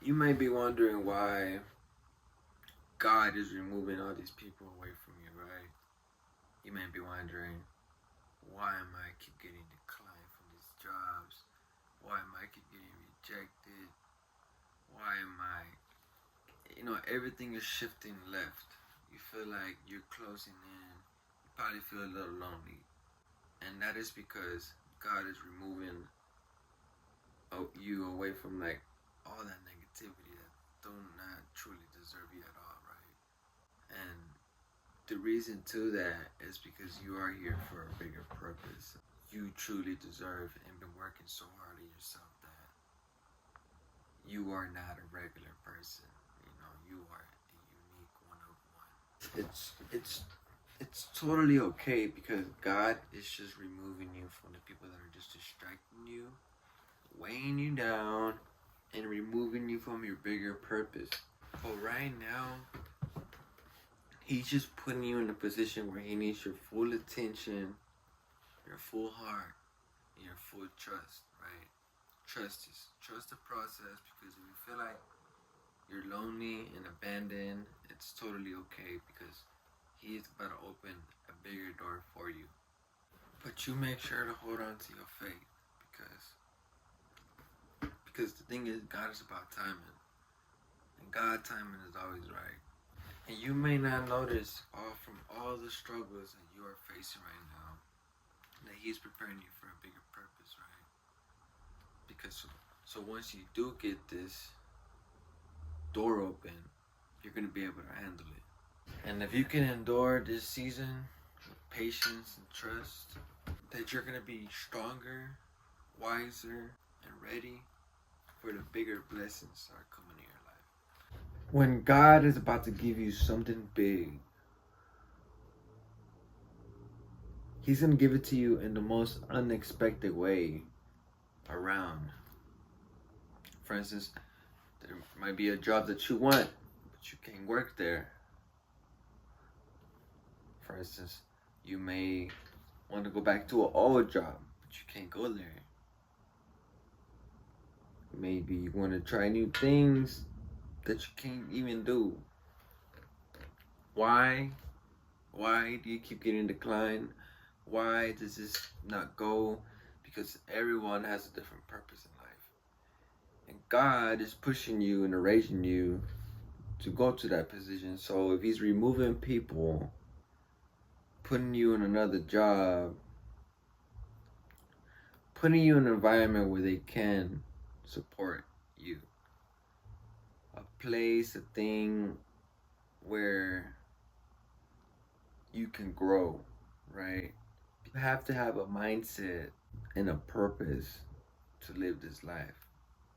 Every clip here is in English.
You may be wondering why God is removing all these people away from you, right? You may be wondering, why am I keep getting declined from these jobs? Why am I keep getting rejected? Why am I, everything is shifting left. You feel like you're closing in. You probably feel a little lonely. And that is because God is removing you away from like all that negativity that do not truly deserve you at all, right? And the reason to that is because you are here for a bigger purpose. You truly deserve and been working so hard on yourself that you are not a regular person. You are a unique one of one. It's totally okay because God is just removing you from the people that are just distracting you, weighing you down, and removing you from your bigger purpose. But right now, He's just putting you in a position where He needs your full attention, your full heart, and your full trust, right? Trust the process, because if you feel like you're lonely and abandoned, it's totally okay because He is about to open a bigger door for you. But you make sure to hold on to your faith, because the thing is, God is about timing, and God's timing is always right. And you may not notice from all the struggles that you are facing right now that He's preparing you for a bigger purpose, right? Because so once you do get this door open, you're going to be able to handle it. And if you can endure this season with patience and trust, that you're going to be stronger, wiser, and ready for the bigger blessings that are coming in your life. When God is about to give you something big, He's going to give it to you in the most unexpected way around. For instance, there might be a job that you want, but you can't work there. For instance, you may want to go back to an old job, but you can't go there. Maybe you want to try new things that you can't even do. Why? Why do you keep getting declined? Why does this not go? Because everyone has a different purpose in life. And God is pushing you and raising you to go to that position. So if He's removing people, putting you in another job, putting you in an environment where they can support you, a place, a thing where you can grow, right? You have to have a mindset and a purpose to live this life.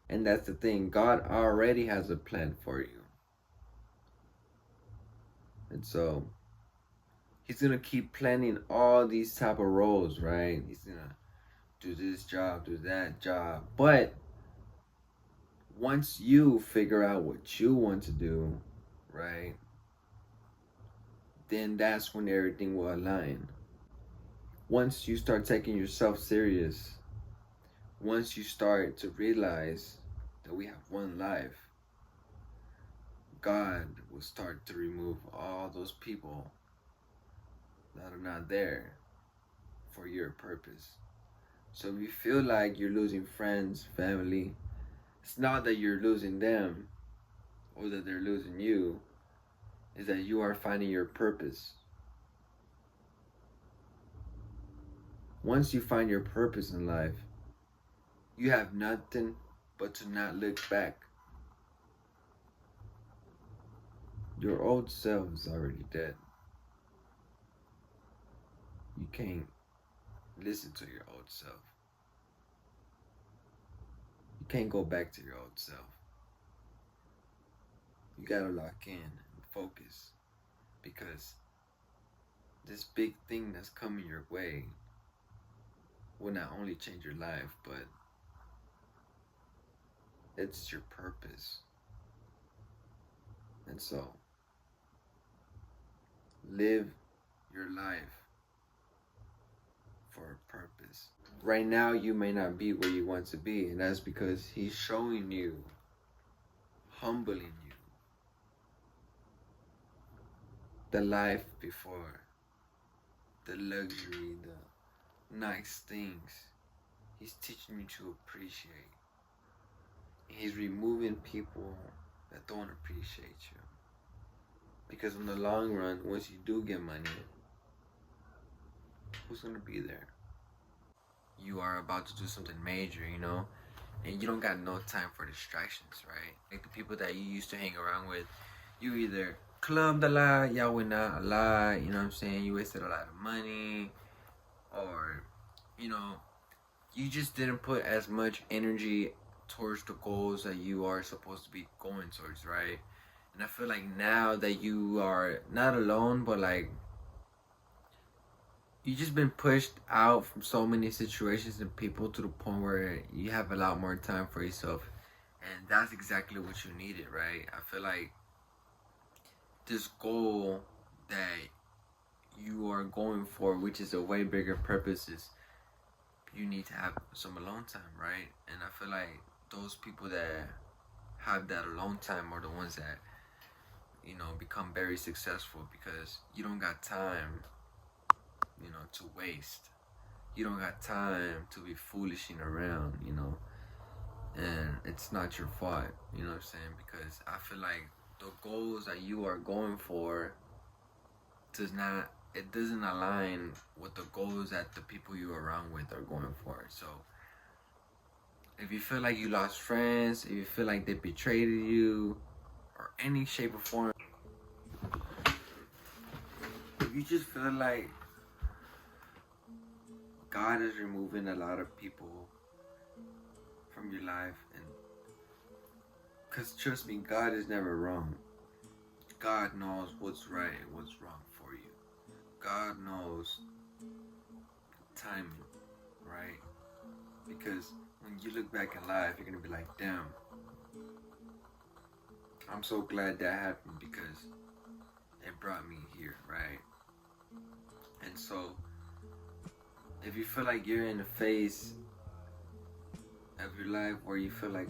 And that's the thing, God already has a plan for you. And so He's gonna keep planning all these type of roles, right? He's gonna do this job, do that job. But once you figure out what you want to do, right, then that's when everything will align. Once you start taking yourself serious, once you start to realize that we have one life, God will start to remove all those people that are not there for your purpose. So if you feel like you're losing friends, family, it's not that you're losing them or that they're losing you. It's that you are finding your purpose. Once you find your purpose in life, you have nothing but to not look back. Your old self is already dead. You can't listen to your old self. You can't go back to your old self. You gotta lock in and focus, because this big thing that's coming your way will not only change your life, but it's your purpose. And so, live your life for a purpose. Right now, you may not be where you want to be, and that's because He's showing you humbling you. The life before, the luxury, the nice things, he's teaching you to appreciate. He's removing people that don't appreciate you. Because in the long run, once you do get money, who's gonna be there? You are about to do something major, you know? And you don't got no time for distractions, right? Like the people that you used to hang around with, you either clubbed a lot, y'all went out a lot, you know what I'm saying? You wasted a lot of money, or, you know, you just didn't put as much energy towards the goals that you are supposed to be going towards, right? And I feel like now that you are not alone, but like you just been pushed out from so many situations and people to the point where you have a lot more time for yourself. And that's exactly what you needed, right? I feel like this goal that you are going for, which is a way bigger purpose, is you need to have some alone time, right? And I feel like those people that have that alone time are the ones that, you know, become very successful, because you don't got time, you know, to waste. You don't got time to be foolishing around, you know. And it's not your fault, you know what I'm saying? Because I feel like the goals that you are going for doesn't align with the goals that the people you're around with are going for. So if you feel like you lost friends, if you feel like they betrayed you, or any shape or form, if you just feel like God is removing a lot of people from your life, and because trust me, God is never wrong. God knows what's right and what's wrong for you. God knows timing, right? Because when you look back in life, you're gonna be like, damn, I'm so glad that happened, because it brought me here, right? And so if you feel like you're in a phase of your life where you feel like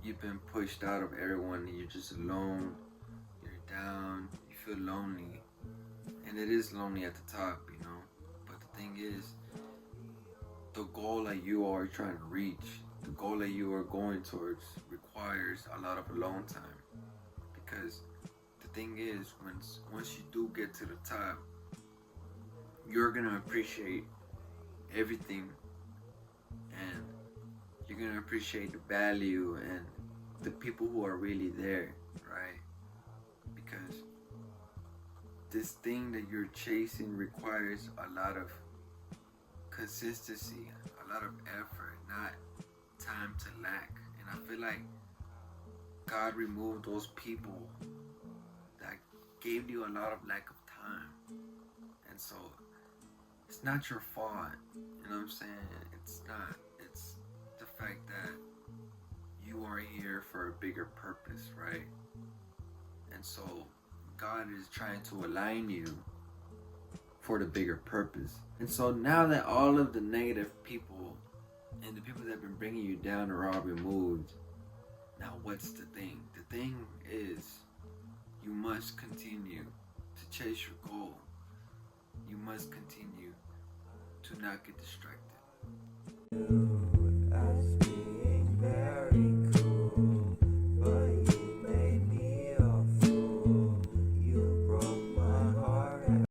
you've been pushed out of everyone and you're just alone, you're down, you feel lonely, and it is lonely at the top, you know, but the thing is, the goal that you are trying to reach, the goal that you are going towards, requires a lot of alone time. Because the thing is, once you do get to the top, you're gonna appreciate everything, and you're gonna appreciate the value and the people who are really there, right? Because this thing that you're chasing requires a lot of consistency, a lot of effort, not time to lack. And I feel like God removed those people that gave you a lot of lack of time. And so it's not your fault, you know what I'm saying? It's not. It's the fact that you are here for a bigger purpose, right? And so God is trying to align you for the bigger purpose. And so now that all of the negative people and the people that have been bringing you down are all removed, now what's the thing? The thing is, you must continue to chase your goal. You must continue to not get distracted.